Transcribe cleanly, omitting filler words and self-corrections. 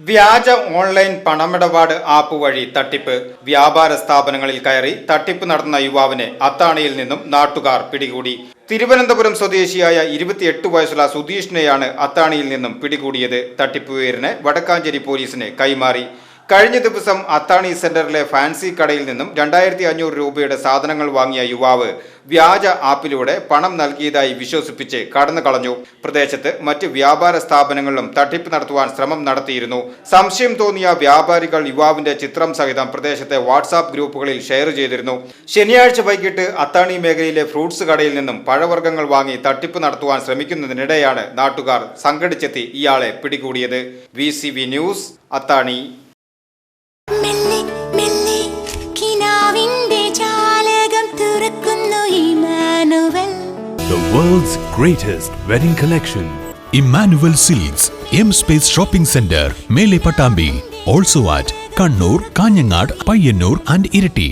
വ്യാജ ഓൺലൈൻ പണമിടപാട് ആപ്പ് വഴി തട്ടിപ്പ്. വ്യാപാര സ്ഥാപനങ്ങളിൽ കയറി തട്ടിപ്പ് നടത്തുന്ന യുവാവിനെ അത്താണിയിൽ നിന്നും നാട്ടുകാർ പിടികൂടി. തിരുവനന്തപുരം സ്വദേശിയായ 28 വയസ്സുള്ള സുധീഷിനെയാണ് അത്താണിയിൽ നിന്നും പിടികൂടിയത്. തട്ടിപ്പുകാരനെ വടക്കാഞ്ചേരി പോലീസിന് കൈമാറി. കഴിഞ്ഞ ദിവസം അത്താണി സെന്ററിലെ ഫാൻസി കടയിൽ നിന്നും 2500 രൂപയുടെ സാധനങ്ങൾ വാങ്ങിയ യുവാവ് വ്യാജ ആപ്പിലൂടെ പണം നൽകിയതായി വിശ്വസിപ്പിച്ച് കടന്നു കളഞ്ഞു. പ്രദേശത്ത് മറ്റ് വ്യാപാര സ്ഥാപനങ്ങളിലും തട്ടിപ്പ് നടത്തുവാൻ ശ്രമം നടത്തിയിരുന്നു. സംശയം തോന്നിയ വ്യാപാരികൾ യുവാവിന്റെ ചിത്രം സഹിതം പ്രദേശത്തെ വാട്സാപ്പ് ഗ്രൂപ്പുകളിൽ ഷെയർ ചെയ്തിരുന്നു. ശനിയാഴ്ച വൈകിട്ട് അത്താണി മേഖലയിലെ ഫ്രൂട്ട്സ് കടയിൽ നിന്നും പഴവർഗ്ഗങ്ങൾ വാങ്ങി തട്ടിപ്പ് നടത്തുവാൻ ശ്രമിക്കുന്നതിനിടെയാണ് നാട്ടുകാർ സംഘടിച്ചെത്തി ഇയാളെ പിടികൂടിയത്. VCV news, Athani. The world's greatest wedding collection. Emmanuel Silks, M Space Shopping Center, Mele Patambi. Also at Kannur, Kanyangad, Payyanur and Irati.